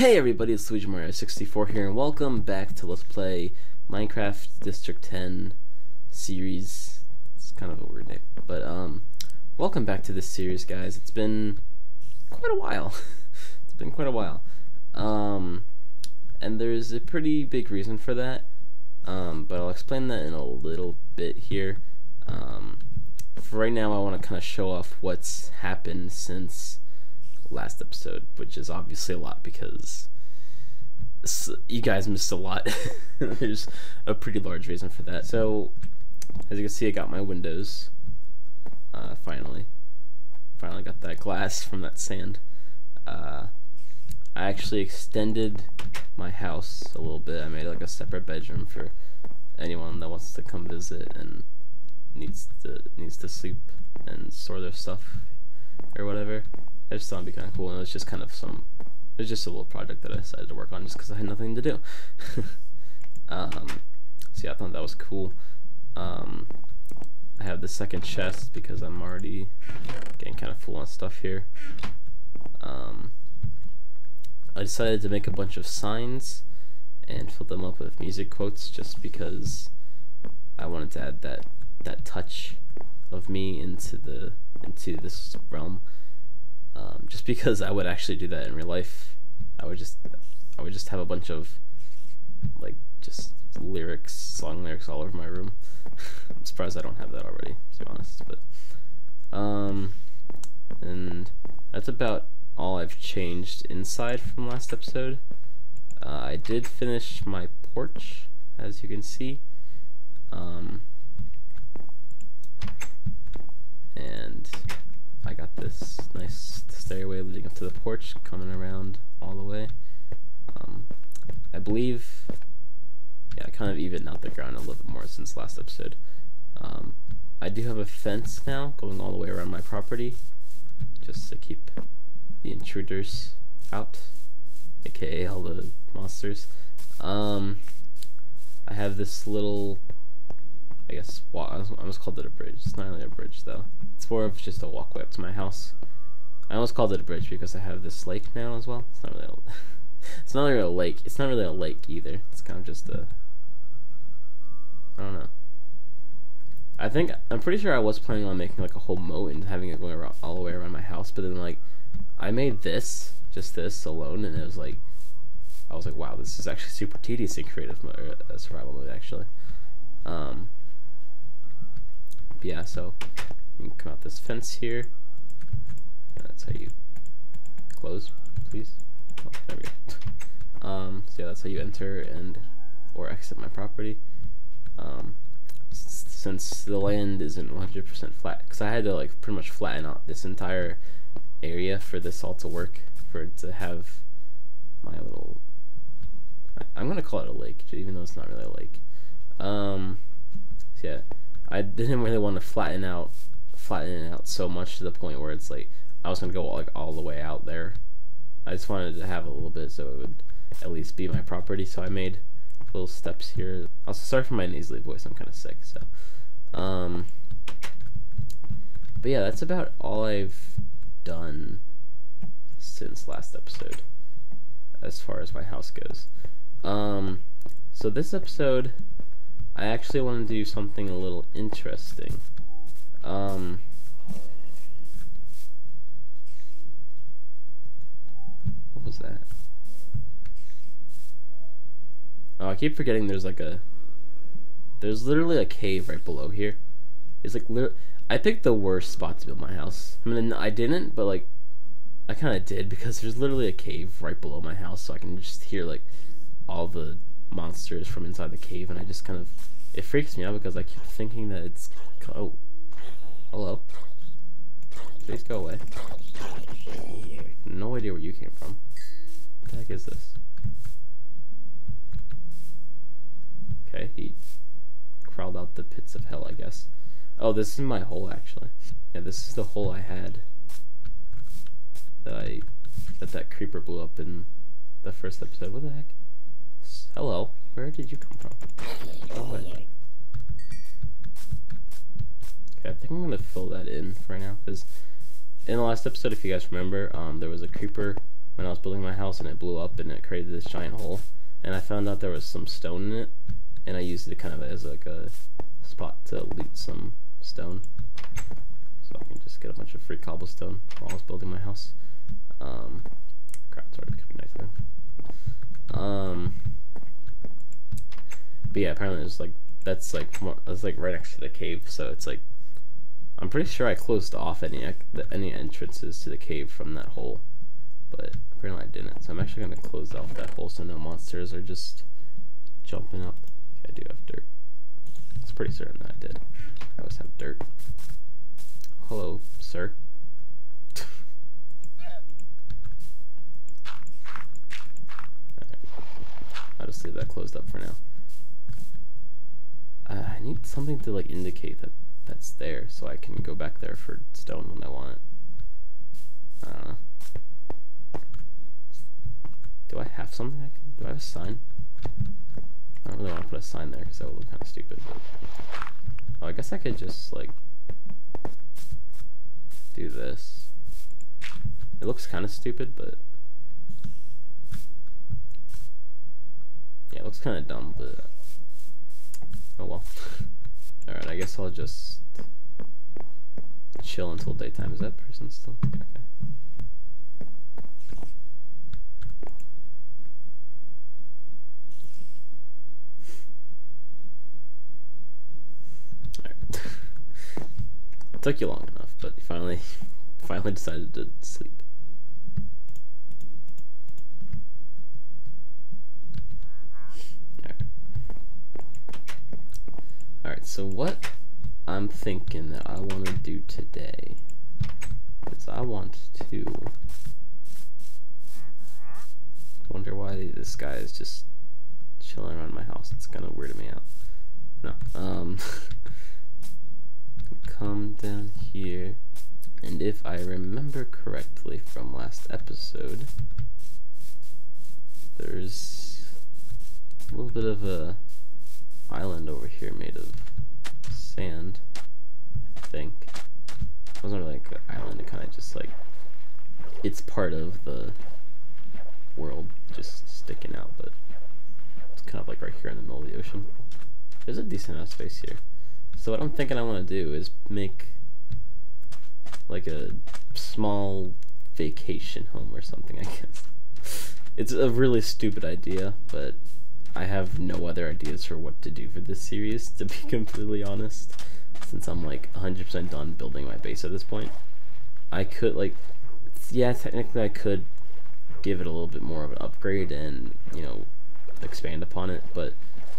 Hey everybody, it's Luigi Mario 64 here, and welcome back to Let's Play Minecraft District 10 series. It's kind of a weird name, but welcome back to this series, guys. It's been quite a while. It's been quite a while, and there's a pretty big reason for that. But I'll explain that in a little bit here. For right now, I want to kind of show off what's happened since last episode, which is obviously a lot because you guys missed a lot. There's a pretty large reason for that. So as you can see, I got my windows. Finally got that glass from that sand. I actually extended my house a little bit. I made like a separate bedroom for anyone that wants to come visit and needs to sleep and store their stuff or whatever. I just thought it'd be kind of cool, and it was just kind of it was just a little project that I decided to work on just because I had nothing to do. So yeah, I thought that was cool. I have the second chest because I'm already getting kind of full on stuff here. I decided to make a bunch of signs and fill them up with music quotes just because I wanted to add that touch of me into this realm. Just because I would actually do that in real life. I would just have a bunch of like just song lyrics all over my room. I'm surprised I don't have that already, to be honest. But and that's about all I've changed inside from last episode. I did finish my porch, as you can see. And I got this nice stairway leading up to the porch, coming around all the way. I believe, yeah, I kind of evened out the ground a little bit more since last episode. I do have a fence now going all the way around my property, just to keep the intruders out, aka all the monsters. I have this little, I guess, I almost called it a bridge. It's not really a bridge though. It's more of just a walkway up to my house. I almost called it a bridge because I have this lake now as well. It's not really it's not really a lake. It's not really a lake either. It's kind of just a, I don't know. I'm pretty sure I was planning on making like a whole moat and having it going around all the way around my house, but then like I made just this alone, and it was like, I was like, wow, this is actually super tedious in creative mode, survival mode actually. But yeah, so you can come out this fence here. That's how you close, please. Oh, there we go. So yeah, that's how you enter or exit my property. Since the land isn't 100% flat, because I had to like pretty much flatten out this entire area for this all to work, for it to have my little, I'm gonna call it a lake, even though it's not really a lake. So yeah, I didn't really want to flatten it out so much to the point where it's like I was gonna go like all the way out there. I just wanted to have a little bit so it would at least be my property. So I made little steps here. Also, sorry for my nasally voice. I'm kind of sick. So, but yeah, that's about all I've done since last episode as far as my house goes. So this episode, I actually want to do something a little interesting. What was that? Oh, I keep forgetting there's literally a cave right below here. It's like, I picked the worst spot to build my house. I mean, I didn't, but like, I kind of did, because there's literally a cave right below my house, so I can just hear like all the monsters from inside the cave, and I just kind of, it freaks me out because I keep thinking that it's, oh, hello. Please go away. No idea where you came from. What the heck is this? Okay, he crawled out the pits of hell, I guess. Oh, this is my hole, actually. Yeah, this is the hole I had that creeper blew up in the first episode. What the heck? Hello, where did you come from? Go away. Okay, I think I'm gonna fill that in for right now, because in the last episode, if you guys remember, there was a creeper when I was building my house and it blew up and it created this giant hole, and I found out there was some stone in it, and I used it kind of as like a spot to loot some stone, so I can just get a bunch of free cobblestone while I was building my house. Crap, it's already becoming night time. But yeah, apparently there's like that's like right next to the cave, so it's like I'm pretty sure I closed off any entrances to the cave from that hole, but apparently I didn't. So I'm actually gonna close off that hole so no monsters are just jumping up. Okay, I do have dirt. It's pretty certain that I did. I always have dirt. Hello, sir. I'll just leave that closed up for now. I need something to like indicate that that's there, so I can go back there for stone when I want it. I don't know. Do I have something I can? Do I have a sign? I don't really want to put a sign there because that would look kind of stupid. But, oh, I guess I could just like do this. It looks kind of stupid, but yeah, it looks kind of dumb, but oh well. Alright, I guess I'll just chill until daytime. Is that person still? Okay. Alright. It took you long enough, but you finally decided to sleep. Alright, so what I'm thinking that I want to do today is I want to wonder why this guy is just chilling around my house. It's kind of weirding me out. No, come down here, and if I remember correctly from last episode, there's a little bit of a island over here made of sand, I think. It wasn't really like an island, it kind of just like, it's part of the world just sticking out, but it's kind of like right here in the middle of the ocean. There's a decent amount of space here. So what I'm thinking I want to do is make like a small vacation home or something, I guess. It's a really stupid idea, but I have no other ideas for what to do for this series, to be completely honest, since I'm like 100% done building my base at this point. I could like, yeah, technically I could give it a little bit more of an upgrade and, you know, expand upon it, but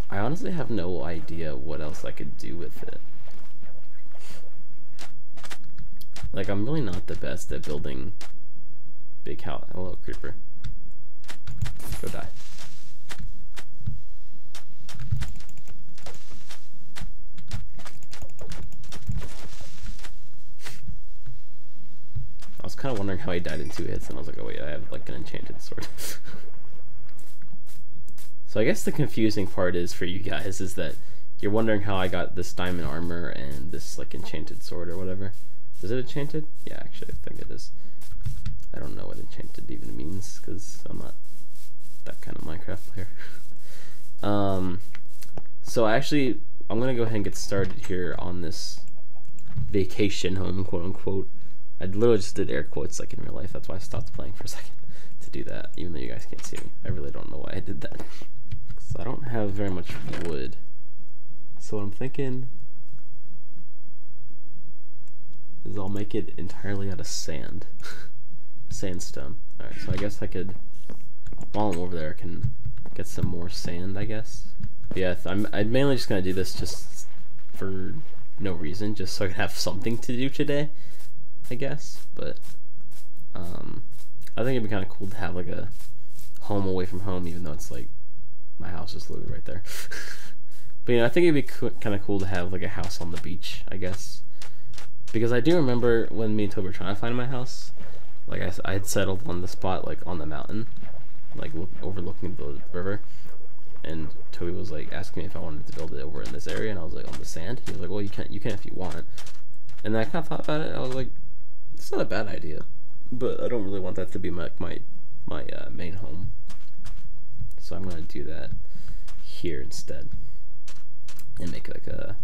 I honestly have no idea what else I could do with it. Like, I'm really not the best at building big house. Hello, creeper. Go die. I was kind of wondering how he died in 2 hits, and I was like, oh wait, I have like an enchanted sword. So I guess the confusing part is for you guys is that you're wondering how I got this diamond armor and this like enchanted sword or whatever. Is it enchanted? Yeah, actually I think it is. I don't know what enchanted even means because I'm not that kind of Minecraft player. So I'm gonna go ahead and get started here on this vacation home, quote unquote. I literally just did air quotes like in real life. That's why I stopped playing for a second to do that, even though you guys can't see me. I really don't know why I did that. Because I don't have very much wood. So what I'm thinking is I'll make it entirely out of sand. Sandstone. Alright, so I guess I could, while I'm over there, I can get some more sand, I guess. But yeah, I'm mainly just going to do this just for no reason, just so I can have something to do today, I guess. But I think it'd be kind of cool to have like a home away from home, even though it's like my house is literally right there. But you know, I think it'd be kind of cool to have like a house on the beach, I guess, because I do remember when me and Toby were trying to find my house, like I had settled on the spot like on the mountain, like overlooking the river, and Toby was like asking me if I wanted to build it over in this area, and I was like, on the sand? He was like, well, you can if you want. And then I kind of thought about it, and I was like, it's not a bad idea, but I don't really want that to be my my main home. So I'm gonna do that here instead, and make like a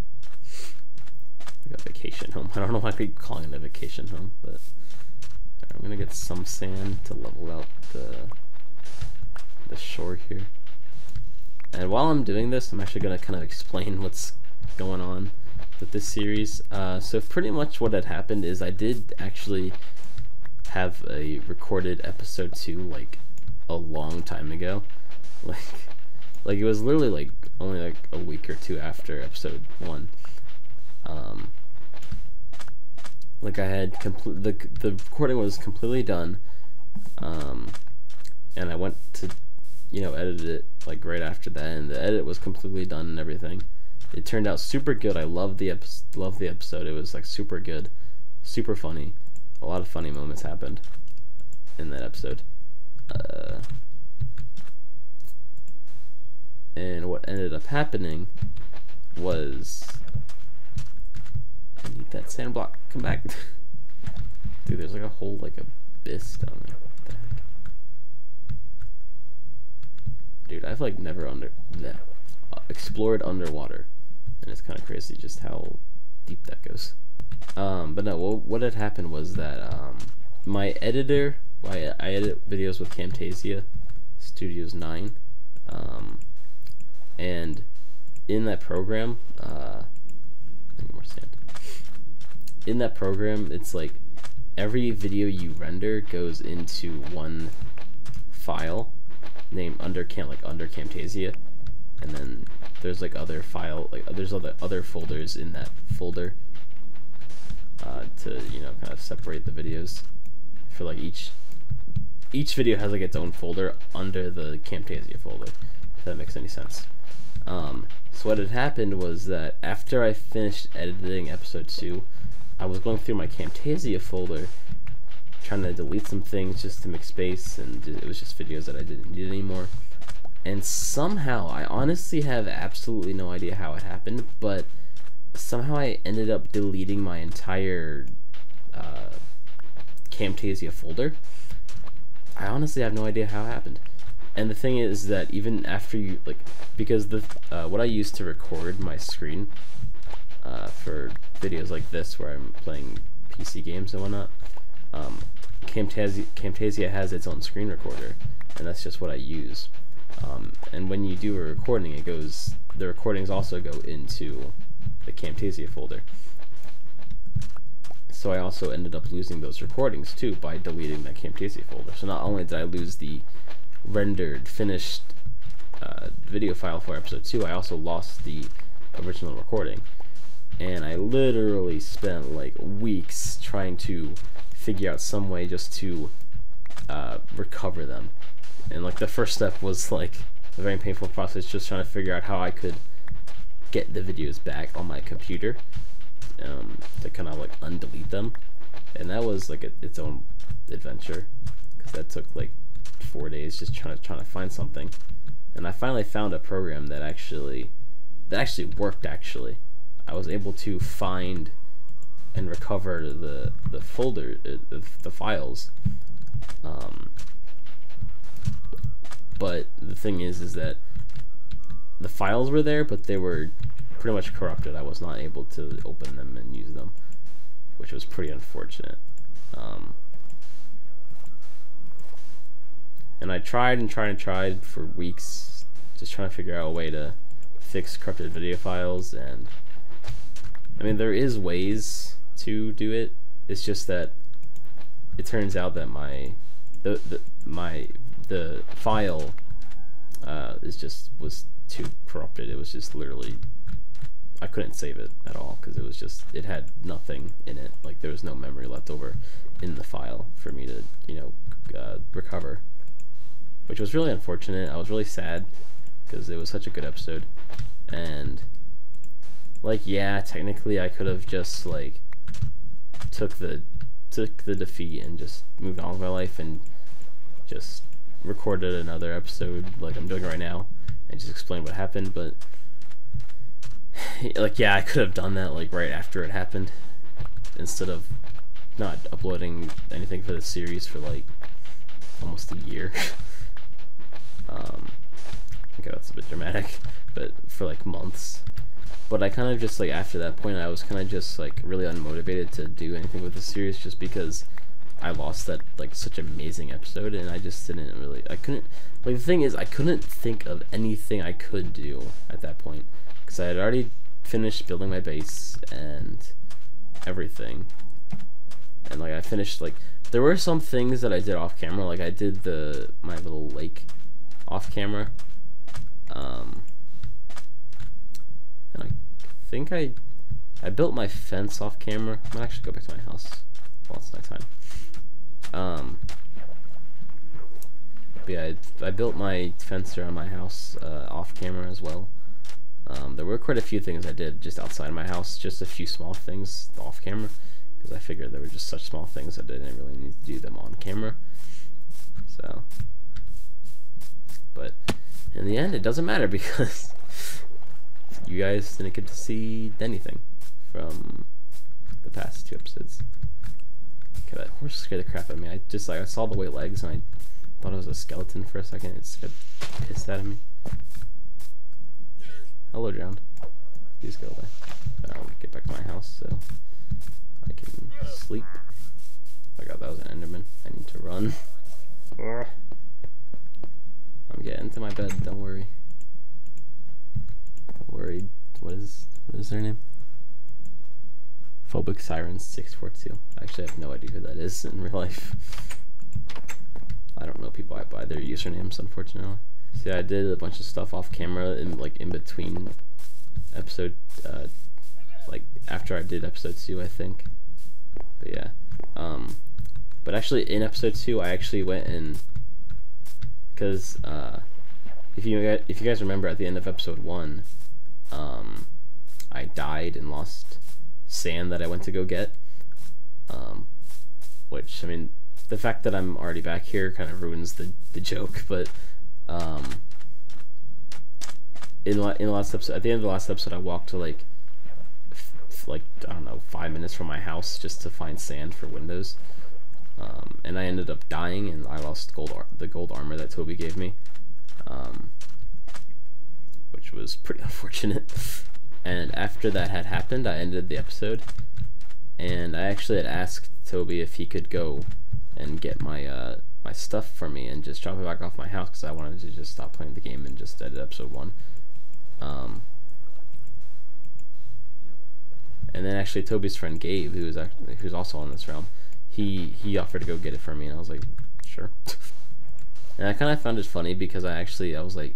vacation home. I don't know why I keep calling it a vacation home, but I'm gonna get some sand to level out the shore here. And while I'm doing this, I'm actually gonna kind of explain what's going on with this series. So pretty much what had happened is I did actually have a recorded episode 2 like a long time ago. Like it was literally like only like a week or two after episode 1. Like I had the recording was completely done, and I went to edit it like right after that, and the edit was completely done and everything. It turned out super good. I loved the episode. It was like super good, super funny. A lot of funny moments happened in that episode. And what ended up happening was, I need that sand block. Come back. Dude, there's like a whole like abyss down there. What the heck? Dude, I've like never explored underwater, and it's kind of crazy just how deep that goes. But no, what had happened was that my editor, I edit videos with Camtasia Studios 9, and in that program, I need more sand. In that program, it's like every video you render goes into one file named under Camtasia, and then there's like other there's other folders in that folder to kind of separate the videos. For like each video has like its own folder under the Camtasia folder, if that makes any sense. So what had happened was that after I finished editing episode 2, I was going through my Camtasia folder trying to delete some things just to make space, and it was just videos that I didn't need anymore. And somehow, I honestly have absolutely no idea how it happened, but somehow I ended up deleting my entire Camtasia folder. I honestly have no idea how it happened. And the thing is that even after you, because what I use to record my screen for videos like this where I'm playing PC games and whatnot, Camtasia has its own screen recorder, and that's just what I use. And when you do a recording, the recordings also go into the Camtasia folder. So I also ended up losing those recordings too by deleting that Camtasia folder. So not only did I lose the rendered, finished video file for episode 2, I also lost the original recording. And I literally spent like weeks trying to figure out some way just to recover them. And like the first step was like a very painful process, just trying to figure out how I could get the videos back on my computer, to kind of like undelete them. And that was like its own adventure, because that took like 4 days just trying to find something. And I finally found a program that actually worked. I was able to find and recover the folder, the files. But the thing is that the files were there, but they were pretty much corrupted. I was not able to open them and use them, which was pretty unfortunate. And I tried and tried for weeks, just trying to figure out a way to fix corrupted video files. And I mean, there is ways to do it. It's just that it turns out that the file was too corrupted. It was just literally, I couldn't save it at all, because it had nothing in it. Like, there was no memory left over in the file for me to recover, which was really unfortunate. I was really sad because it was such a good episode. And like, yeah, technically I could have just like took the defeat and just moved on with my life and just recorded another episode like I'm doing right now and just explained what happened. But like, yeah, I could have done that like right after it happened, instead of not uploading anything for the series for like almost a year. Okay, that's a bit dramatic, but for like months. But I kind of just like after that point, I was kind of just like really unmotivated to do anything with the series, just because I lost that like such amazing episode, and I just didn't really. I couldn't like the thing is I couldn't think of anything I could do at that point because I had already finished building my base and everything, and like I finished like there were some things that I did off camera, like I did my little lake off camera. And I think I built my fence off camera. I might actually go back to my house while it's nighttime. But yeah, I built my fence around my house off camera as well. There were quite a few things I did just outside my house, just a few small things off camera, because I figured they were just such small things that I didn't really need to do them on camera. So, but in the end, it doesn't matter because you guys didn't get to see anything from the past 2 episodes. Okay, that horse scared the crap out of me. I saw the white legs and I thought it was a skeleton for a second. It just got pissed out of me. Hello, drowned. Please go away. But I'll get back to my house so I can sleep. Oh my god, that was an Enderman. I need to run. I'm getting to my bed, don't worry. Don't worry. What is their name? Phobic Sirens 642. I actually have no idea who that is in real life. I don't know people by their usernames, unfortunately. See, I did a bunch of stuff off camera in between episode, like after I did episode 2, I think. But yeah, but actually in episode 2, I actually went and because if you guys remember at the end of episode 1, I died and lost sand that I went to go get, which, I mean, the fact that I'm already back here kind of ruins the joke, but in the last episode, at the end of the last episode, I walked to like I don't know, 5 minutes from my house just to find sand for windows, and I ended up dying, and I lost the gold armor that Toby gave me, which was pretty unfortunate. And after that had happened, I ended the episode, and I actually had asked Toby if he could go and get my my stuff for me and just drop it back off my house, because I wanted to just stop playing the game and just edit episode 1. And then actually Toby's friend Gabe, who's also on this realm, he offered to go get it for me, and I was like, sure. And I kind of found it funny because I was like,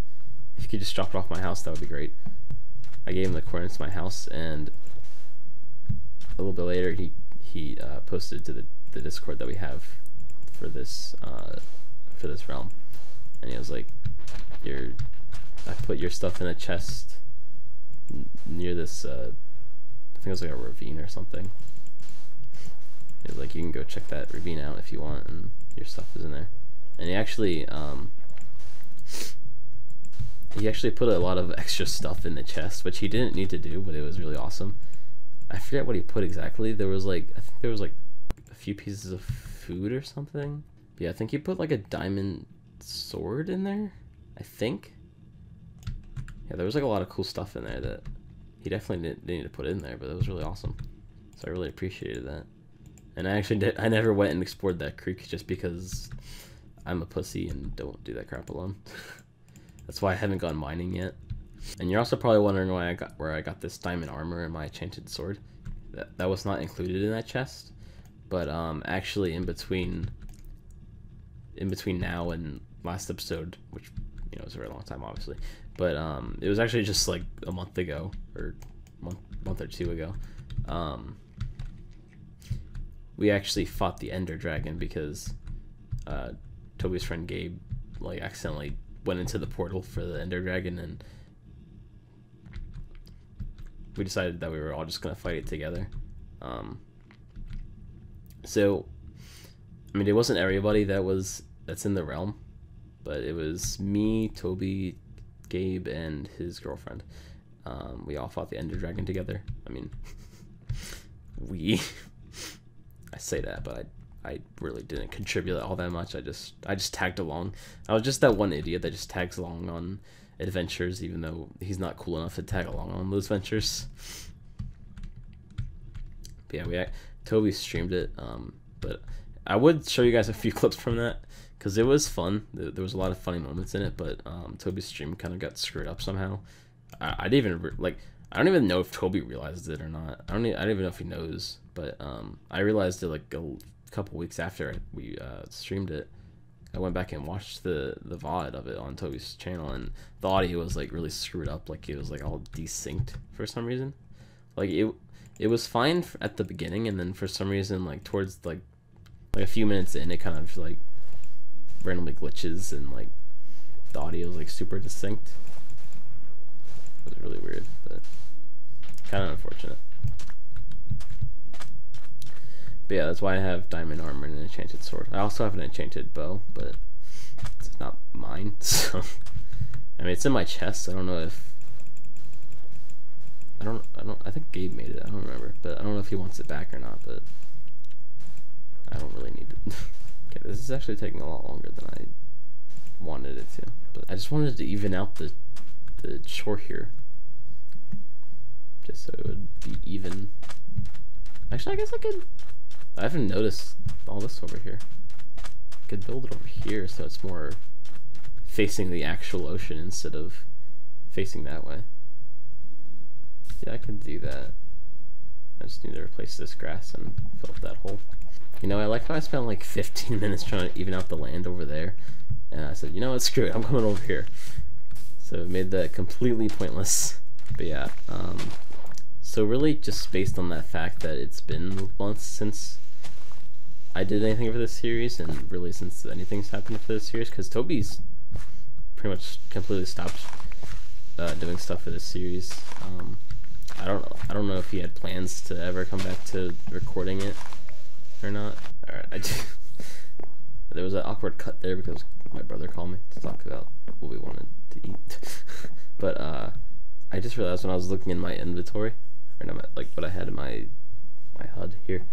if you could just drop it off my house, that would be great. I gave him the coordinates to my house, and a little bit later he posted to the Discord that we have for this realm, and he was like, I put your stuff in a chest near this I think it was like a ravine or something. He was like, you can go check that ravine out if you want, and your stuff is in there. And he actually put a lot of extra stuff in the chest, which he didn't need to do, but it was really awesome. I forget what he put exactly. There was like, I think there was like a few pieces of food or something. Yeah, I think he put like a diamond sword in there, I think. Yeah, there was like a lot of cool stuff in there that he definitely didn't need to put in there, but it was really awesome. So I really appreciated that. And I never went and explored that creek just because I'm a pussy and don't do that crap alone. That's why I haven't gone mining yet. And you're also probably wondering where I got this diamond armor and my enchanted sword. That was not included in that chest, but actually in between now and last episode, which, you know, was a very long time obviously, but it was actually just like a month ago, or month or 2 ago, we actually fought the Ender Dragon because Toby's friend Gabe like accidentally went into the portal for the Ender Dragon, and we decided that we were all just gonna fight it together. So I mean, it wasn't everybody that's in the realm, but it was me, Toby, Gabe, and his girlfriend. We all fought the Ender Dragon together. I mean, I say that, but I really didn't contribute all that much. I just tagged along. I was just that one idiot that just tags along on adventures, even though he's not cool enough to tag along on those ventures. But yeah, Toby streamed it, but I would show you guys a few clips from that because it was fun. There was a lot of funny moments in it, but Toby's stream kind of got screwed up somehow. I didn't even I don't even know if Toby realized it or not. I don't even know if he knows, but I realized it like a couple weeks after we streamed it. I went back and watched the VOD of it on Toby's channel, and the audio was like really screwed up. Like it was like all desynced for some reason. Like it was fine at the beginning, and then for some reason, like towards like a few minutes in, it kind of like randomly glitches, and like the audio was like super distinct. It was really weird, but kind of unfortunate. But yeah, that's why I have diamond armor and an enchanted sword. I also have an enchanted bow, but it's not mine, so I mean it's in my chest. I don't know if I think Gabe made it. I don't remember, but I don't know if he wants it back or not, but I don't really need it. Okay, this is actually taking a lot longer than I wanted it to, but I just wanted to even out the shore here, just so it would be even. Actually, I guess I haven't noticed all this over here. I could build it over here so it's more facing the actual ocean instead of facing that way. Yeah, I can do that. I just need to replace this grass and fill up that hole. You know, I like how I spent like 15 minutes trying to even out the land over there, and I said, you know what, screw it, I'm coming over here. So it made that completely pointless. But yeah, so really just based on that fact that it's been months since I did anything for this series, and really since anything's happened for this series, because Toby's pretty much completely stopped doing stuff for this series. I don't know if he had plans to ever come back to recording it or not. Alright, there was an awkward cut there because my brother called me to talk about what we wanted to eat. But I just realized when I was looking in my inventory, or not, like what I had in my HUD here,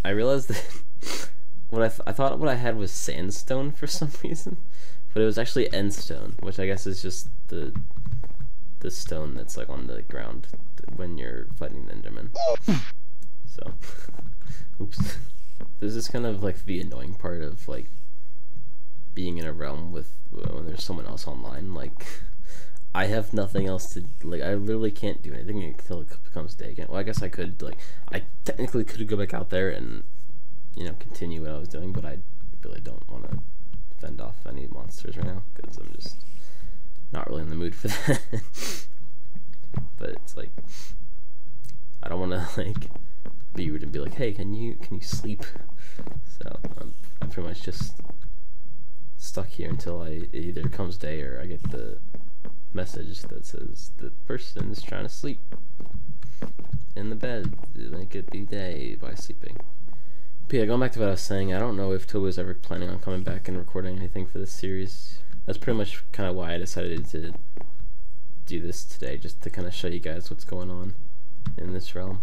I realized that I thought what I had was sandstone for some reason, but it was actually endstone, which I guess is just the stone that's like on the ground when you're fighting the Enderman. So, oops. This is kind of like the annoying part of like being in a realm with when there's someone else online. Like, I have nothing else to, like, I literally can't do anything until it becomes day again. Well, I guess I could, like, I technically could go back out there and, you know, continue what I was doing, but I really don't want to fend off any monsters right now because I'm just not really in the mood for that. But it's like, I don't want to like be rude and be like, hey, can you sleep? So I'm pretty much just stuck here until it either comes day or I get the message that says the person is trying to sleep in the bed to make it be day by sleeping. But yeah, going back to what I was saying, I don't know if Toby was ever planning on coming back and recording anything for this series. That's pretty much kind of why I decided to do this today, just to kind of show you guys what's going on in this realm.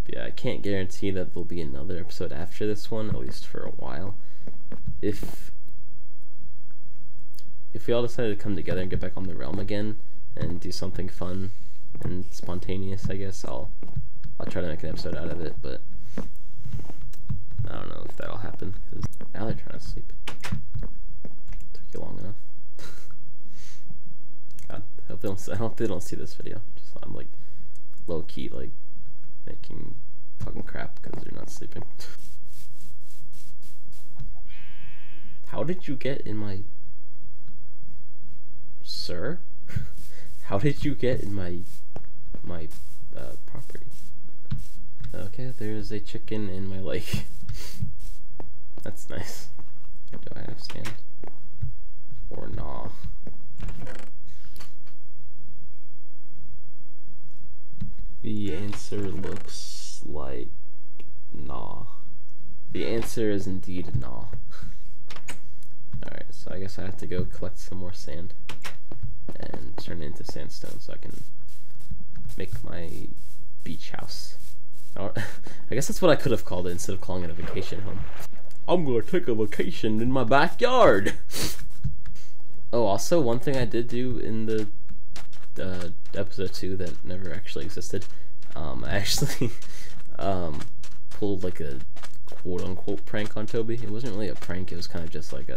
But yeah, I can't guarantee that there'll be another episode after this one, at least for a while. If we all decided to come together and get back on the realm again and do something fun and spontaneous, I guess I'll try to make an episode out of it, but I don't know if that'll happen because now they're trying to sleep. Took you long enough. God, I hope they don't see this video. Just I'm like low key like making fucking crap because they're not sleeping. How did you get in my Sir? How did you get in my property? Okay, there's a chicken in my lake. That's nice. Do I have sand? Or nah? The answer looks like nah. The answer is indeed nah. Alright, so I guess I have to go collect some more sand and turn it into sandstone so I can make my beach house. I guess that's what I could have called it instead of calling it a vacation home. I'm gonna take a vacation in my backyard. Oh, also one thing I did do in the episode 2 that never actually existed. I actually pulled like a quote-unquote prank on Toby. It wasn't really a prank. It was kind of just like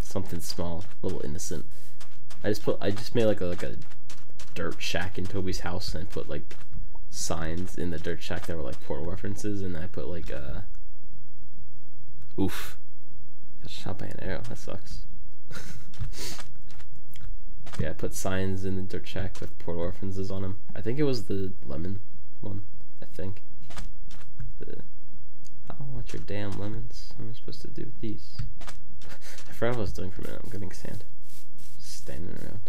something small, a little innocent. I just made like a dirt shack in Toby's house and put like signs in the dirt shack that were like portal references, and I put like oof, got shot by an arrow. That sucks. Yeah, I put signs in the dirt shack with portal references on them. I think it was the lemon one. I think. I don't want your damn lemons. What am I supposed to do with these? I forgot what I was doing for a minute. I'm getting sand. Standing around.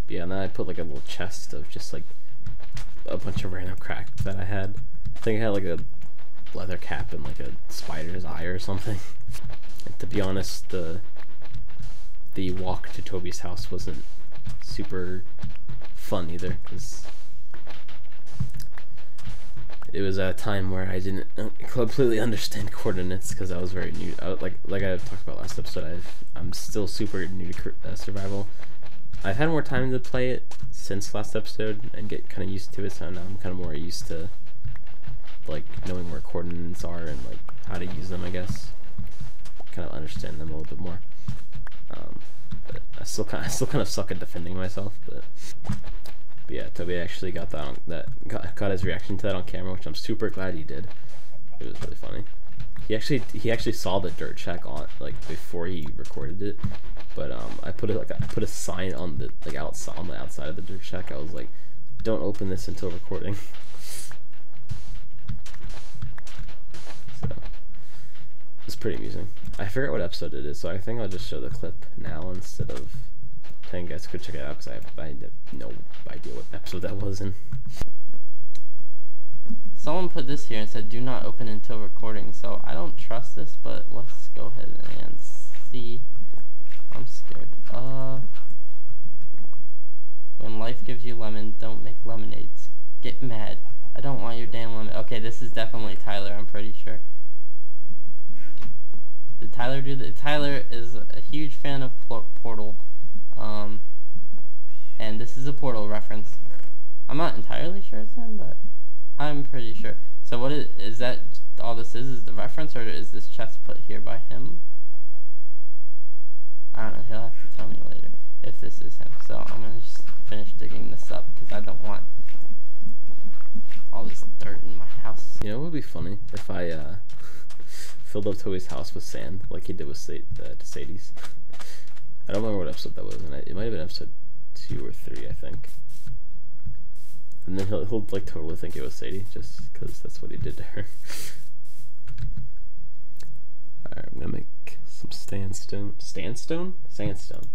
But yeah, and then I put like a little chest of just like a bunch of random crap that I had. I think I had like a leather cap and like a spider's eye or something. And to be honest, the walk to Toby's house wasn't super fun either, because it was at a time where I didn't completely understand coordinates, because I was very new. Like I talked about last episode, I'm still super new to survival. I've had more time to play it since last episode and get kind of used to it, so now I'm kind of more used to like knowing where coordinates are and like how to use them, I guess. Kind of understand them a little bit more. But I still kind of suck at defending myself. But yeah, Toby actually got got his reaction to that on camera, which I'm super glad he did. It was really funny. He actually saw the dirt shack on like before he recorded it. But I put a sign on the outside of the dirt shack. I was like, don't open this until recording. So it's pretty amusing. I forget what episode it is, so I think I'll just show the clip now instead of telling you guys to go check it out, because I have no idea what episode that was in. Someone put this here and said, do not open until recording, so I don't trust this, but let's go ahead and see. I'm scared. When life gives you lemon, don't make lemonades. Get mad. I don't want your damn lemon. Okay, this is definitely Tyler, I'm pretty sure. Did Tyler do that? Tyler is a huge fan of Portal. And this is a Portal reference. I'm not entirely sure it's him, but I'm pretty sure. So what is that all this is the reference, or is this chest put here by him? I don't know, he'll have to tell me later if this is him. So I'm gonna just finish digging this up, because I don't want all this dirt in my house. You know what would be funny? If I filled up Toby's house with sand, like he did with Sadie's. I don't remember what episode that was, and it might have been episode 2 or 3, I think. And then he'll like totally think it was Sadie, just because that's what he did to her. Alright, I'm gonna make some sandstone. Sandstone? Sandstone.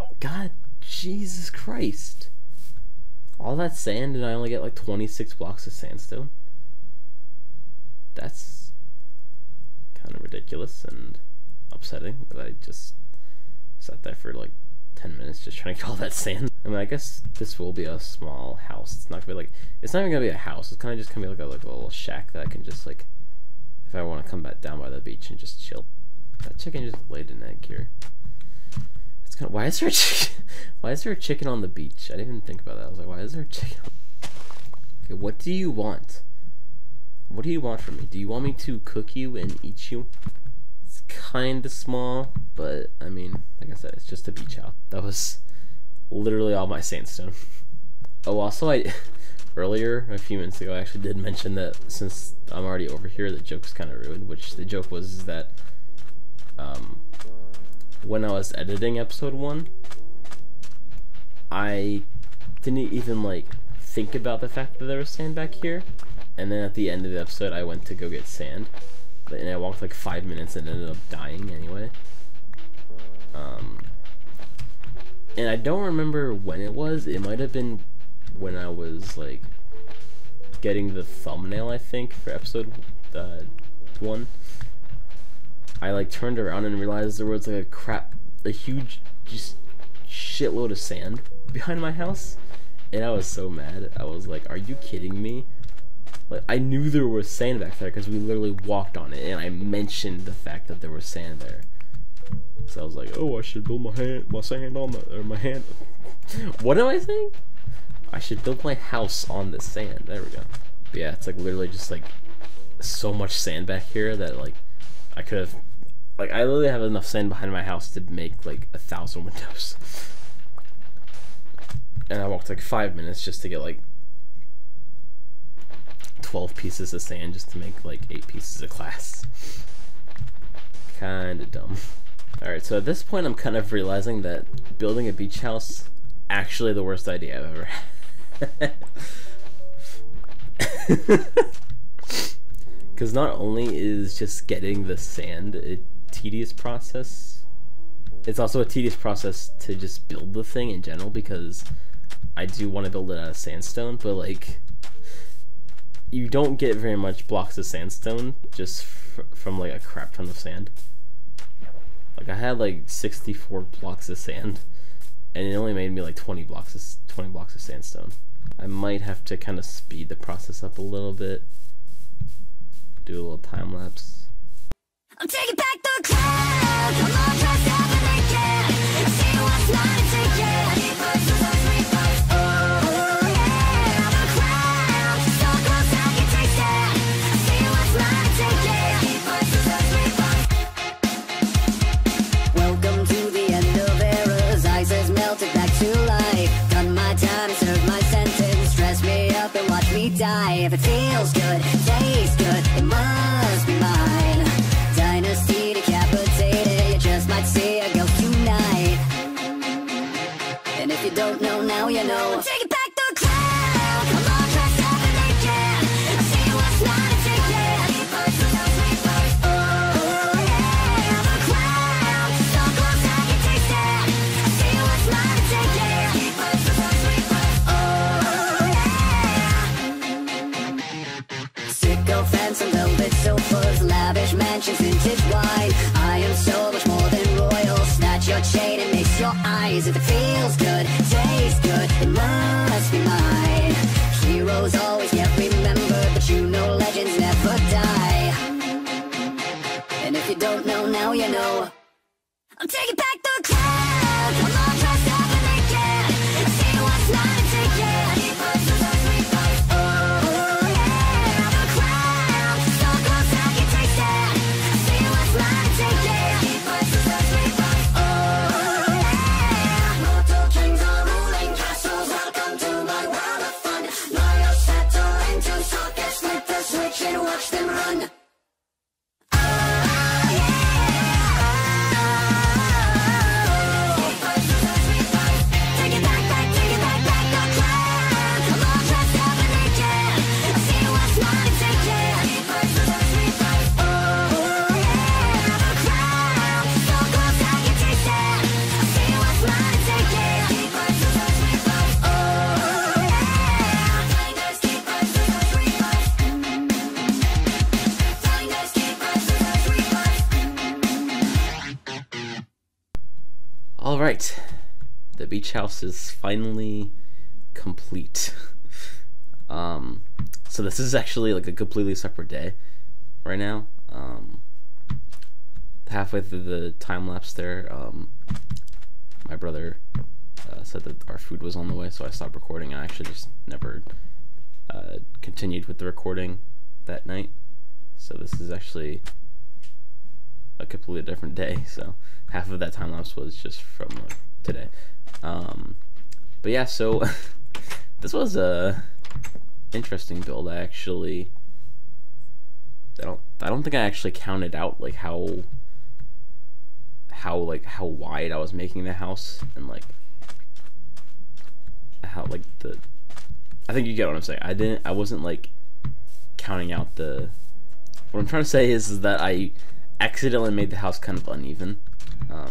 Oh God, Jesus Christ. All that sand and I only get like 26 blocks of sandstone? That's kind of ridiculous and upsetting that I just sat there for like 10 minutes just trying to get all that sand. I mean, I guess this will be a small house. It's not gonna be like, it's not even gonna be a house. It's kind of just gonna be like a little shack that I can just like, if I want to come back down by the beach and just chill. That chicken just laid an egg here. That's kind of, why is there a chicken? Why is there a chicken on the beach? I didn't even think about that. I was like, why is there a chicken? Okay, what do you want? What do you want from me? Do you want me to cook you and eat you? It's kind of small, but I mean, like I said, it's just a beach house. That was literally all my sandstone. Oh, also, earlier, a few minutes ago, I actually did mention that since I'm already over here, the joke's kind of ruined, which the joke was that when I was editing episode 1, I didn't even like think about the fact that there was sand back here, and then at the end of the episode I went to go get sand, and I walked like 5 minutes and ended up dying anyway. And I don't remember when it was. It might have been when I was like getting the thumbnail, I think, for episode 1. I like turned around and realized there was like a huge, just shitload of sand behind my house, and I was so mad. I was like, are you kidding me? Like, I knew there was sand back there because we literally walked on it, and I mentioned the fact that there was sand there. So I was like, oh, I should build my sand on the, or my hand. What am I saying? I should build my house on this sand. There we go. But yeah, it's like literally just like so much sand back here that like I could have, like, I literally have enough sand behind my house to make like 1,000 windows. And I walked like 5 minutes just to get like 12 pieces of sand just to make like 8 pieces of glass. Kinda dumb. Alright, so at this point I'm kind of realizing that building a beach house actually the worst idea I've ever had. Because not only is just getting the sand a tedious process, it's also a tedious process to just build the thing in general, because I do want to build it out of sandstone, but like, you don't get very much blocks of sandstone just from like a crap ton of sand. Like, I had like 64 blocks of sand, and it only made me like 20 blocks of sandstone. I might have to kind of speed the process up a little bit. Do a little time lapse. I'm taking back the cloud. Come on, try stopping again. See what's not to take it. Oh yeah, the crowd. So close I can taste it. See what's not to take it. Welcome to the end of eras. Ice has melted back to life. Done my time, served my sentence. Stress me up and watch me die. If it feels good, tastes good, it must be mine. Dynasty decapitated, you just might see a ghost tonight. And if you don't know, now you know. Take it back the cloud. Come on, try stopping again. See what's not to take it. Oh yeah, the crowd. So close I can taste it. See what's not to take it. Oh yeah. Sycophants and velvet sofas, lavish mansions, vintage wine. I am so much more than royal. Snatch your chain and mix your eyes. If it feels good, tastes good, it must be mine. Heroes always get remembered, but you know legends never die. And if you don't know, now you know. I'm taking back the cloud. Come on, try stopping again. See what's not to take it. Oh yeah, the crowd. So close I can taste it. See what's not to take it. Oh yeah. Mortal kings are ruling castles. Welcome to my world of fun. Liars settle into sockets. Flip the switch and watch them run. Alright, the beach house is finally complete. So this is actually like a completely separate day right now. Halfway through the time lapse there, my brother said that our food was on the way, so I stopped recording. I actually just never continued with the recording that night. So this is actually a completely different day, so half of that time lapse was just from today. But yeah, so this was a interesting build. I don't think I actually counted out like how wide I was making the house, and like how like I think you get what I'm saying. I wasn't like counting out the, what I'm trying to say is that I accidentally made the house kind of uneven,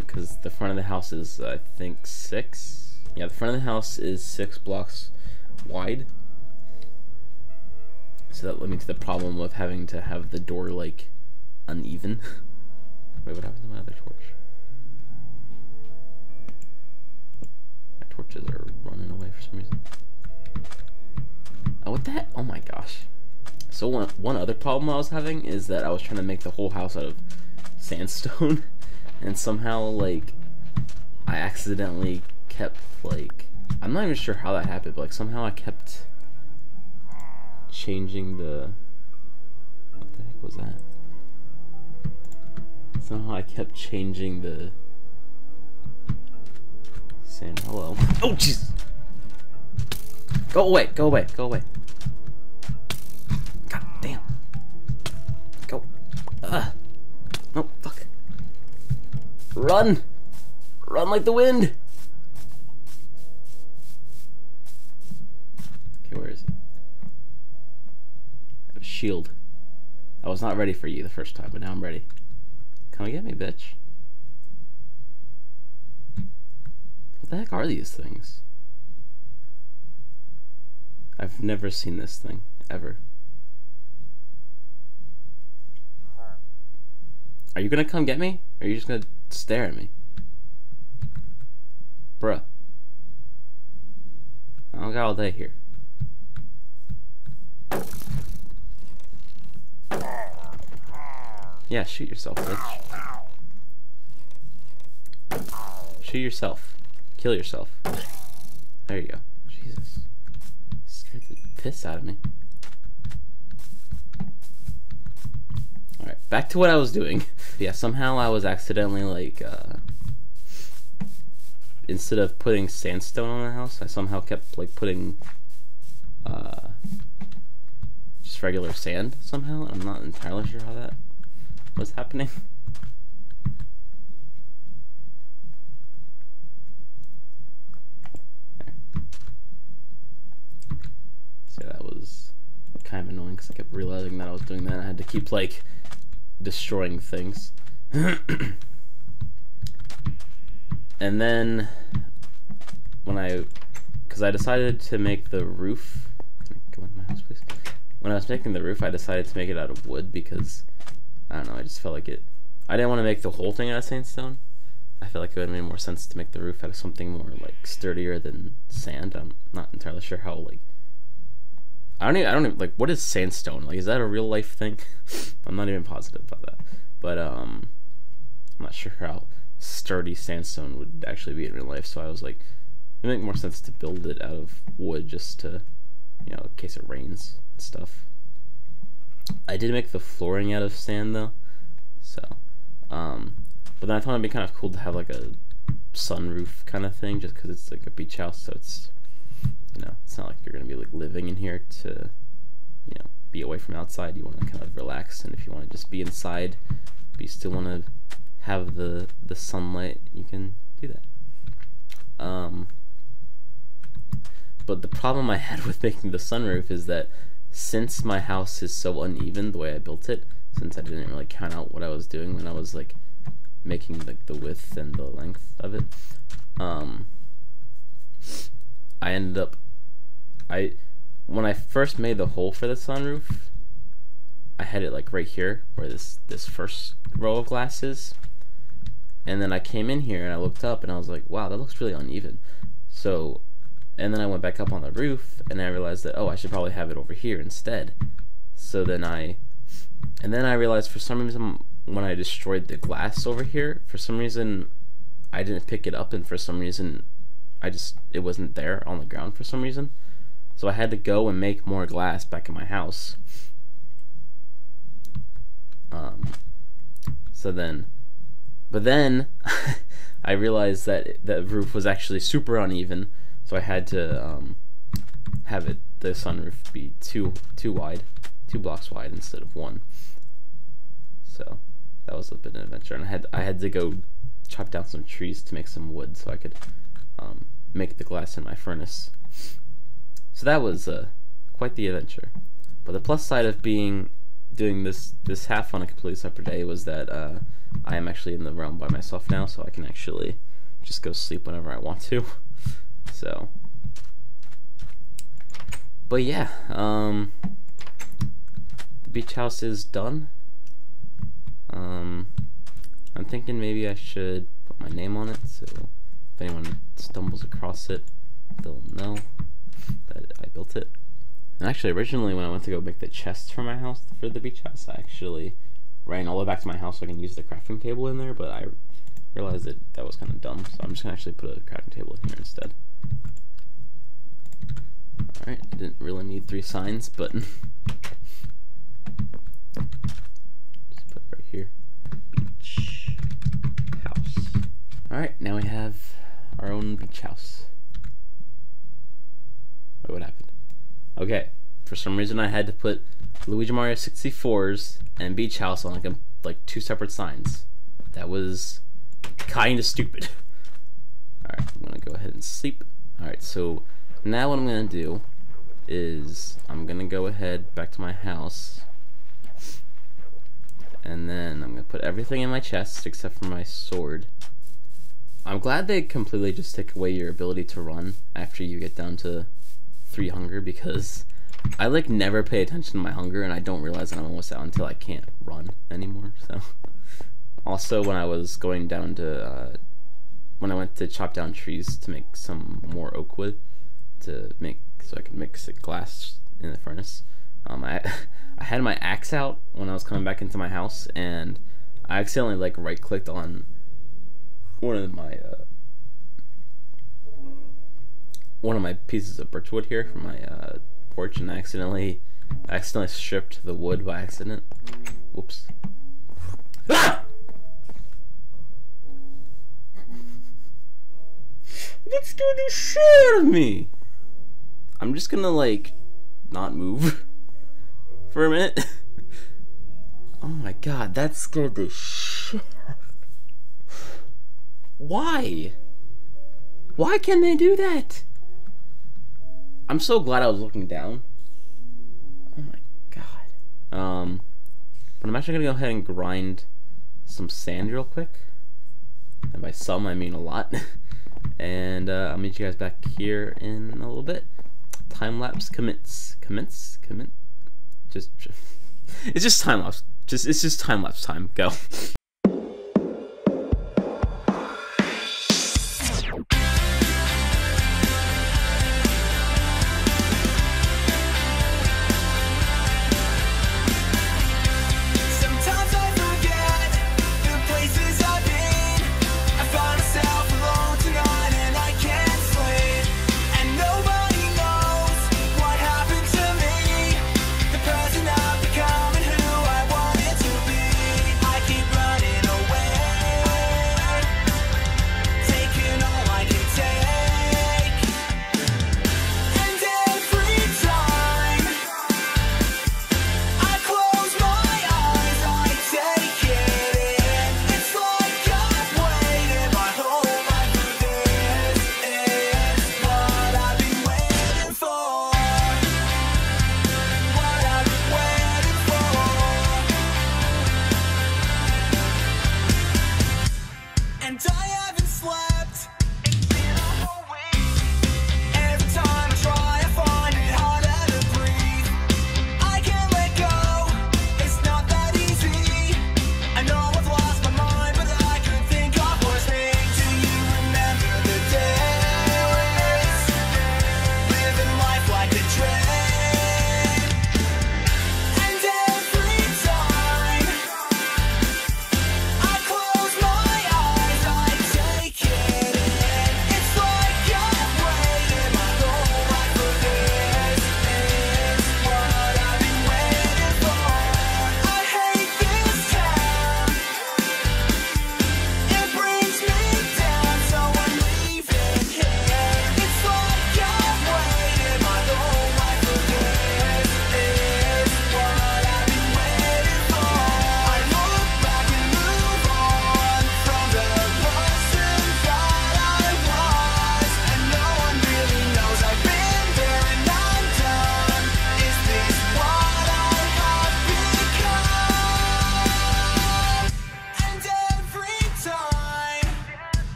because the front of the house is I think 6. Yeah, the front of the house is 6 blocks wide. So that led me to the problem of having to have the door like uneven. Wait, what happened to my other torch? torches are running away for some reason. Oh, what the heck? Oh my gosh. So one other problem I was having is that I was trying to make the whole house out of sandstone, and somehow, like, I accidentally kept, like, I'm not even sure how that happened, but, like, somehow I kept changing the, what the heck was that? Somehow I kept changing the sand. Hello. Oh, jeez. Go away, go away, go away. God damn. Go. No, fuck. Run! Run like the wind! Okay, where is he? I have a shield. I was not ready for you the first time, but now I'm ready. Come get me, bitch. What the heck are these things? I've never seen this thing, ever. Are you gonna come get me? Or are you just gonna stare at me? Bruh. I don't got all day here. Yeah, shoot yourself, bitch. Shoot yourself. Kill yourself. There you go. Jesus. Scared the piss out of me. Alright, back to what I was doing. Yeah, somehow I was accidentally, like, instead of putting sandstone on the house, I somehow kept, like, putting, just regular sand somehow. I'm not entirely sure how that was happening. There. So that was kind of annoying because I kept realizing that I was doing that. I had to keep, like, destroying things. And then when because I decided to make the roof, can I go into my house, please? When I was making the roof, I decided to make it out of wood because, I don't know, I just felt like I didn't want to make the whole thing out of sandstone. I feel like it would have made more sense to make the roof out of something more, like, sturdier than sand. I'm not entirely sure how, like, I don't even, like, what is sandstone? Like, is that a real life thing? I'm not even positive about that. But, I'm not sure how sturdy sandstone would actually be in real life, so I was like, it would make more sense to build it out of wood just to, you know, in case it rains and stuff. I did make the flooring out of sand, though, so, but then I thought it'd be kind of cool to have, like, a sunroof kind of thing, just because it's, like, a beach house, so it's, you know, it's not like you're gonna be, like, living in here to, you know, be away from outside. You want to kind of relax, and if you want to just be inside, but you still want to have the sunlight, you can do that. But the problem I had with making the sunroof is that since my house is so uneven the way I built it, since I didn't really count out what I was doing when I was, like, making, like, the width and the length of it, I ended up, when I first made the hole for the sunroof, I had it, like, right here where this first row of glass is, and then I came in here and I looked up and I was like, wow, that looks really uneven. So, and then I went back up on the roof and I realized that, oh, I should probably have it over here instead. So then I realized for some reason when I destroyed the glass over here, for some reason I didn't pick it up, and for some reason it wasn't there on the ground for some reason. So I had to go and make more glass back in my house. But then I realized that the roof was actually super uneven, so I had to have the sunroof be two blocks wide instead of one. So that was a bit of an adventure, and I had to go chop down some trees to make some wood so I could make the glass in my furnace. So that was quite the adventure. But the plus side of doing this half on a completely separate day was that I am actually in the realm by myself now, so I can actually just go sleep whenever I want to. So, but yeah, the beach house is done. I'm thinking maybe I should put my name on it, so if anyone stumbles across it, they'll know that I built it. And actually, originally when I went to go make the chest for my house, for the beach house, I actually ran all the way back to my house so I can use the crafting table in there, but I realized that was kind of dumb, so I'm just gonna actually put a crafting table in here instead. Alright, I didn't really need 3 signs, but just put it right here. Beach house. Alright, now we have our own beach house. Wait, what happened? Okay, for some reason I had to put Luigi Mario 64's and beach house on like 2 separate signs. That was kind of stupid. Alright, I'm gonna go ahead and sleep. Alright, so now what I'm gonna do is I'm gonna go ahead back to my house, and then I'm gonna put everything in my chest except for my sword. I'm glad they completely just take away your ability to run after you get down to 3 hunger, because I like never pay attention to my hunger and I don't realize that I'm almost out until I can't run anymore. So also when I was going down to when I went to chop down trees to make some more oak wood to make so I could mix glass in the furnace, I had my axe out when I was coming back into my house, and I accidentally like right clicked on one of my pieces of birchwood here from my porch, and I accidentally stripped the wood by accident. Whoops. Ah! That scared the shit out of me. I'm just gonna like not move for a minute. Oh my god, that scared the shit out of me. Why? Why can they do that? I'm so glad I was looking down. Oh my god. But I'm actually gonna go ahead and grind some sand real quick. And by some, I mean a lot. And I'll meet you guys back here in a little bit. Time lapse commits. Just it's just time lapse. It's just time lapse time. Go. Present, I'm becoming who I wanted to be. I keep running.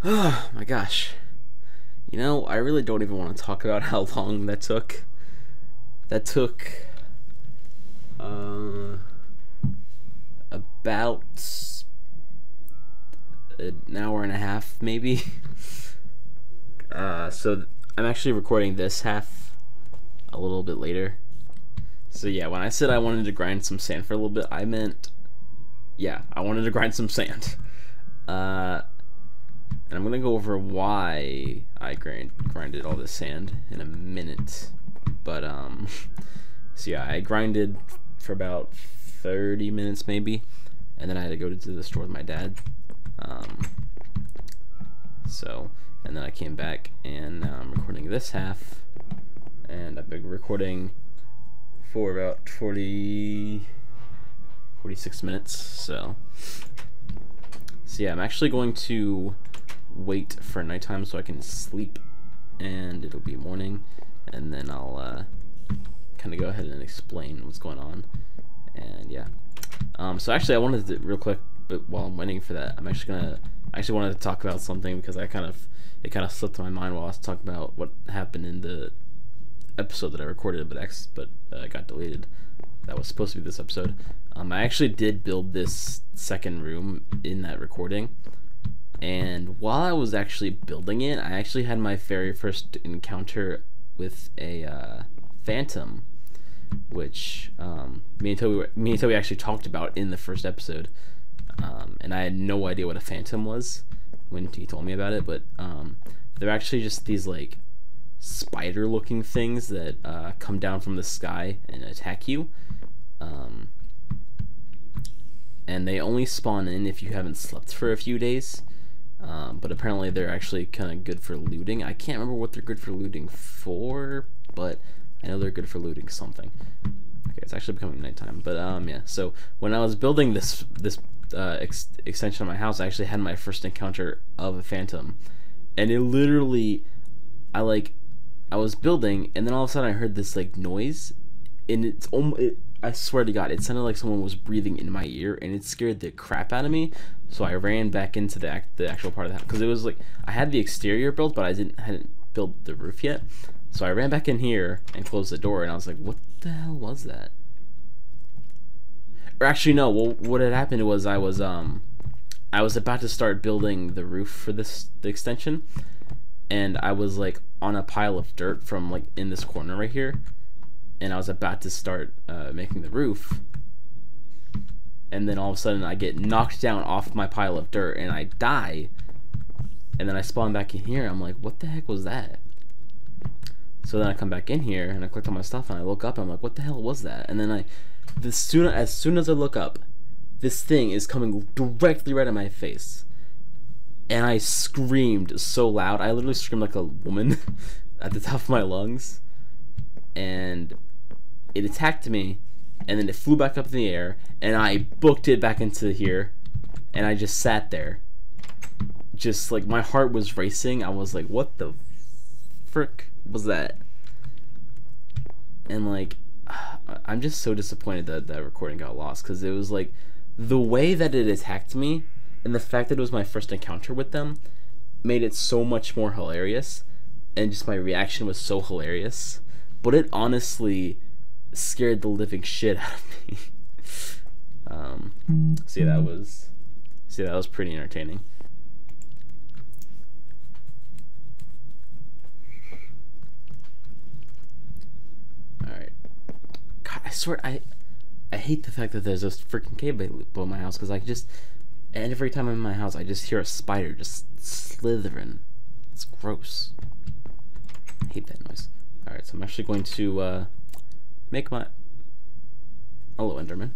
Oh my gosh. You know, I really don't even want to talk about how long that took. That took about an hour and a half, maybe. So I'm actually recording this half a little bit later. So yeah, when I said I wanted to grind some sand for a little bit, I meant, yeah, I wanted to grind some sand. And I'm gonna go over why I grinded all this sand in a minute. But so yeah, I grinded for about 30 minutes maybe, and then I had to go to the store with my dad. And then I came back, and now I'm recording this half, and I've been recording for about 46 minutes. So yeah, I'm actually going to wait for nighttime so I can sleep, and it'll be morning, and then I'll kind of go ahead and explain what's going on. And yeah, so actually I wanted to, real quick, but while I'm waiting for that, I actually wanted to talk about something, because it kind of slipped my mind while I was talking about what happened in the episode that I recorded, but got deleted. That was supposed to be this episode. I actually did build this second room in that recording, and while I was actually building it, I actually had my very first encounter with a phantom, which me and Toby actually talked about in the first episode, and I had no idea what a phantom was when he told me about it. But they're actually just these like spider-looking things that come down from the sky and attack you, and they only spawn in if you haven't slept for a few days. But apparently they're actually kind of good for looting. I can't remember what they're good for looting for, but I know they're good for looting something. Okay, it's actually becoming nighttime, but yeah. So when I was building this extension of my house, I actually had my first encounter of a phantom, and it literally, I was building, and then all of a sudden I heard this like noise, and I swear to God, it sounded like someone was breathing in my ear, and it scared the crap out of me. So I ran back into the actual part of the house, because it was like I had the exterior built, but I hadn't built the roof yet. So I ran back in here and closed the door, and I was like, what the hell was that? Or actually, no, well, what had happened was I was about to start building the roof for the extension, and I was like on a pile of dirt from like in this corner right here, and I was about to start making the roof, and then all of a sudden I get knocked down off my pile of dirt and I die, and then I spawn back in here. I'm like, what the heck was that? So then I come back in here and I click on my stuff and I look up and I'm like, what the hell was that? And then as soon as I look up, this thing is coming directly right at my face, and I screamed so loud. I literally screamed like a woman at the top of my lungs, and it attacked me, and then it flew back up in the air, and I booked it back into here, and I just sat there, just like my heart was racing. I was like, what the frick was that? And like, I'm just so disappointed that that recording got lost, because it was like the way that it attacked me and the fact that it was my first encounter with them made it so much more hilarious, and just my reaction was so hilarious, but it honestly scared the living shit out of me. That was pretty entertaining. Alright. God, I swear, I hate the fact that there's this freaking cave below my house, because and every time I'm in my house, I just hear a spider just slithering. It's gross. I hate that noise. Alright, so I'm actually going to make my... Hello, Enderman.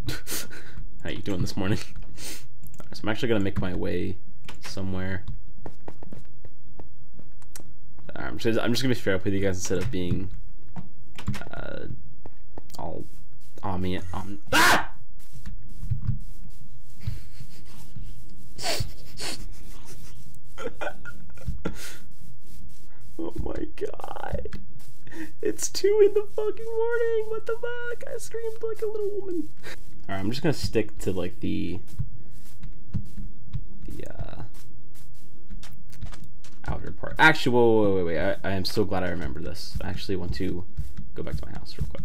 How you doing this morning? Alright, so I'm actually going to make my way somewhere. I'm just going to be straight up with you guys instead of being all on me. Ah! Oh my god. It's 2 in the fucking morning. What the fuck? I screamed like a little woman. Alright, I'm just gonna stick to like the outer part. Actually, wait. I am so glad I remember this. I actually want to go back to my house real quick.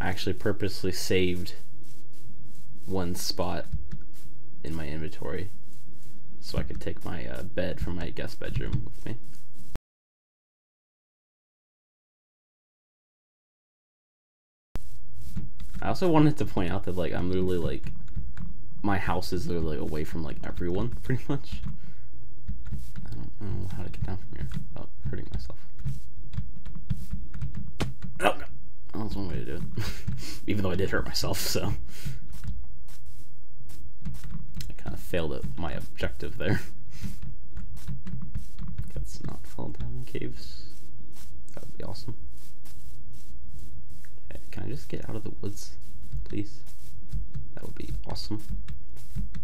I actually purposely saved one spot in my inventory so I could take my bed from my guest bedroom with me. I also wanted to point out that, like, I'm literally, like, my house is literally away from, like, everyone, pretty much. I don't know how to get down from here without hurting myself. Oh, well, that's one way to do it. Even though I did hurt myself, so. I kind of failed at my objective there. Let's not fall down in caves. That would be awesome. Okay, can I just get out of the woods, please? That would be awesome.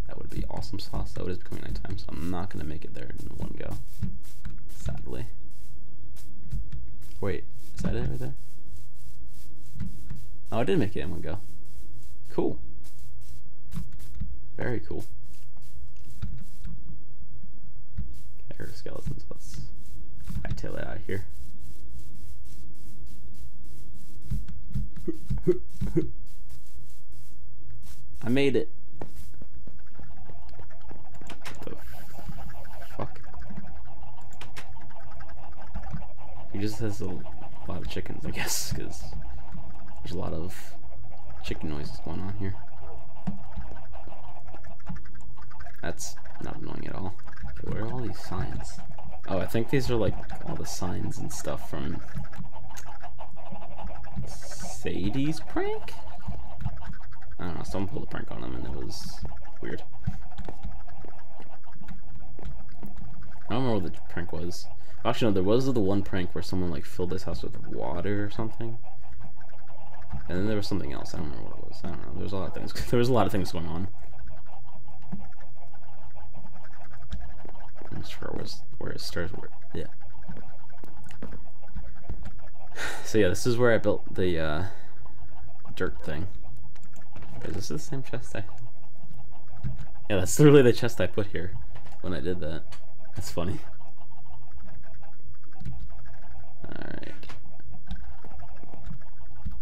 That would be awesome sauce. Though it is becoming nighttime, so I'm not gonna make it there in one go. Sadly. Wait, is that it right there? Oh, I did make it in one go. Cool. Very cool. Okay, I heard skeletons. Let's hightail it out of here. I made it. What the fuck? He just has a lot of chickens, I guess, because there's a lot of chicken noises going on here. That's not annoying at all. Okay, where are all these signs? Oh, I think these are like all the signs and stuff from Sadie's prank? I don't know, someone pulled a prank on him and it was weird. I don't remember what the prank was. Actually, no, there was the one prank where someone like filled this house with water or something. And then there was something else. I don't remember what it was. I don't know. There was a lot of things. There was a lot of things going on. I'm not sure where his stairs were. Yeah. So yeah, this is where I built the dirt thing. Is this the same chest I? Yeah, that's literally the chest I put here when I did that. That's funny. Alright.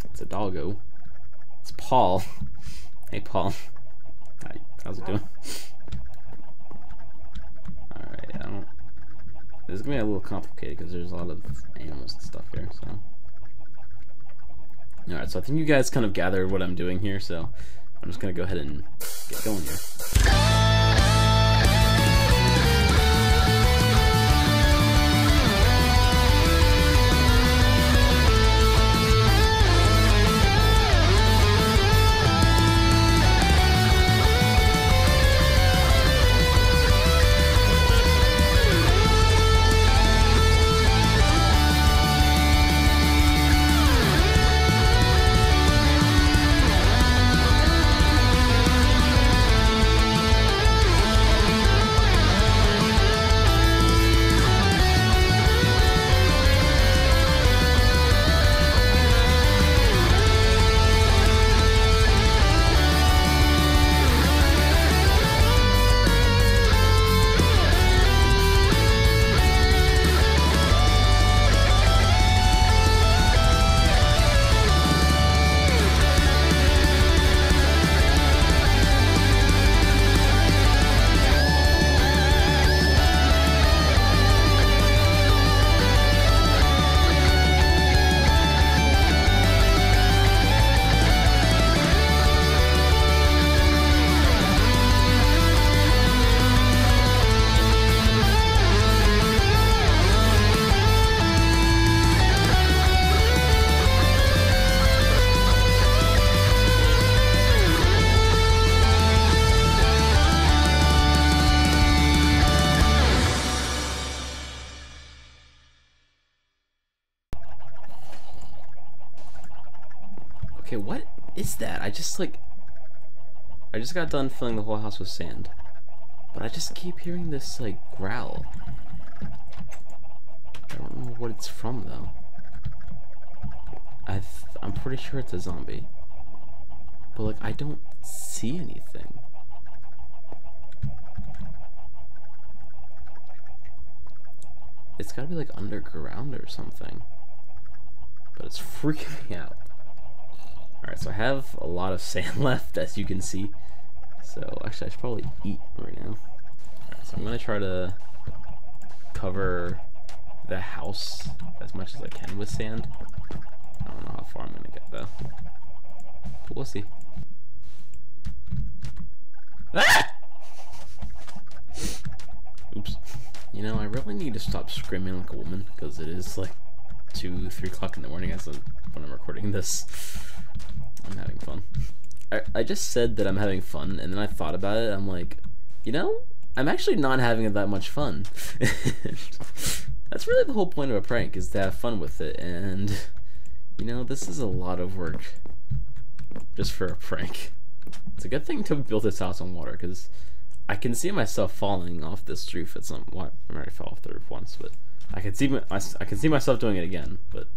It's a doggo. It's Paul. Hey, Paul. How's it doing? Alright, this is gonna be a little complicated because there's a lot of animals and stuff here, so. Alright, so I think you guys kind of gathered what I'm doing here, so I'm just gonna go ahead and get going here. Okay, what is that? I just got done filling the whole house with sand. But I just keep hearing this, like, growl. I don't know what it's from, though. I'm pretty sure it's a zombie. But, like, I don't see anything. It's gotta be like underground or something. But it's freaking me out. Alright, so I have a lot of sand left, as you can see. So, actually, I should probably eat right now. Alright, so I'm gonna try to cover the house as much as I can with sand. I don't know how far I'm gonna get, though. But we'll see. Ah! Oops. You know, I really need to stop screaming like a woman, because it is like 2, 3 o'clock in the morning as when I'm recording this. I'm having fun. I just said that I'm having fun, and then I thought about it. I'm like, you know, I'm actually not having that much fun. That's really the whole point of a prank, is to have fun with it. And, you know, this is a lot of work just for a prank. It's a good thing to build this house on water, because I can see myself falling off this roof at some point. I already fell off the roof once, but I can see myself doing it again. But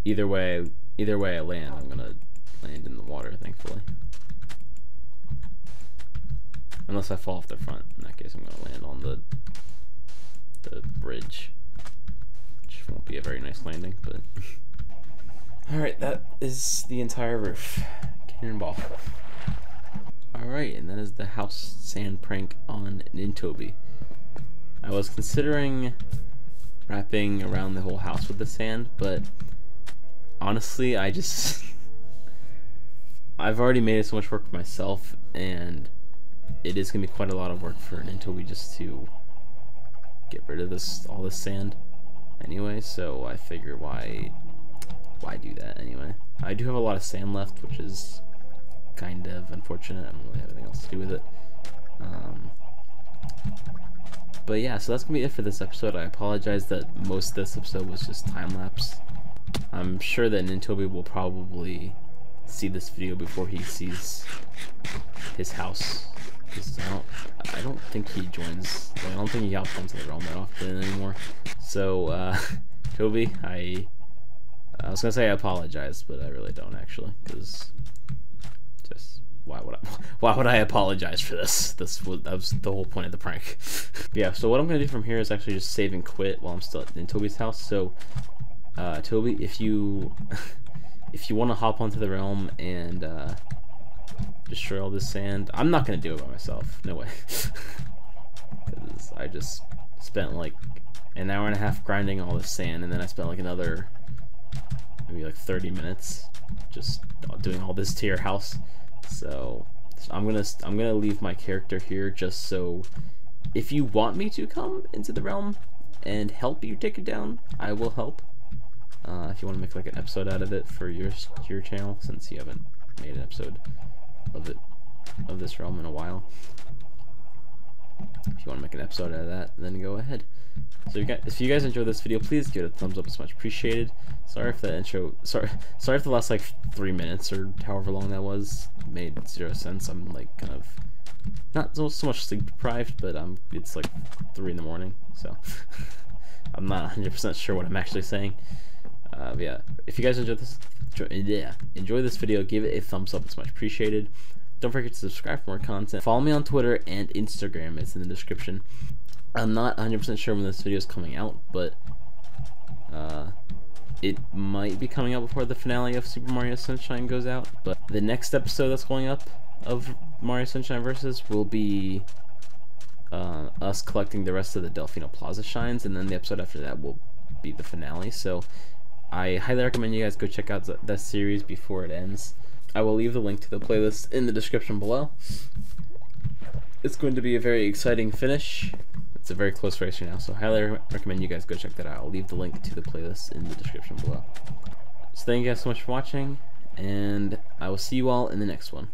either way I land, I'm gonna land in the water, thankfully. Unless I fall off the front. In that case, I'm gonna land on the bridge, which won't be a very nice landing. But all right, that is the entire roof. Cannonball. Alright, and that is the house sand prank on Nintobi. I was considering wrapping around the whole house with the sand, but honestly, I've already made it so much work for myself, and it is going to be quite a lot of work for Nintobi just to get rid of all this sand anyway, so I figure why do that anyway. I do have a lot of sand left, which is kind of unfortunate. I don't really have anything else to do with it. But yeah, so that's gonna be it for this episode. I apologize that most of this episode was just time-lapse. I'm sure that Nintobi will probably see this video before he sees his house, because I don't think he joins. I don't think he hops into the realm that often anymore. So Toby, I was gonna say I apologize, but I really don't actually, because just why would I apologize for this? That was the whole point of the prank. Yeah, so what I'm gonna do from here is actually just save and quit while I'm still in Toby's house. So Toby, if you want to hop onto the realm and destroy all this sand, I'm not gonna do it by myself. No way. Because I just spent like an hour and a half grinding all this sand, and then I spent like another maybe like 30 minutes just doing all this to your house. So I'm gonna leave my character here just so if you want me to come into the realm and help you take it down, I will help. If you want to make like an episode out of it for your channel, since you haven't made an episode of this realm in a while. If you want to make an episode out of that, then go ahead. So if you guys enjoyed this video, please give it a thumbs up. It's much appreciated. Sorry if the intro, sorry if the last like 3 minutes or however long that was made 0 sense. I'm like kind of not so much sleep deprived, but it's like 3 in the morning, so I'm not 100% sure what I'm actually saying. But yeah, if you guys enjoy this video, give it a thumbs up. It's much appreciated. Don't forget to subscribe for more content. Follow me on Twitter and Instagram. It's in the description. I'm not 100% sure when this video is coming out, but it might be coming out before the finale of Super Mario Sunshine goes out. But the next episode that's going up of Mario Sunshine Versus will be us collecting the rest of the Delfino Plaza shines, and then the episode after that will be the finale. So I highly recommend you guys go check out that series before it ends. I will leave the link to the playlist in the description below. It's going to be a very exciting finish. It's a very close race right now, so I highly recommend you guys go check that out. I'll leave the link to the playlist in the description below. So thank you guys so much for watching, and I will see you all in the next one.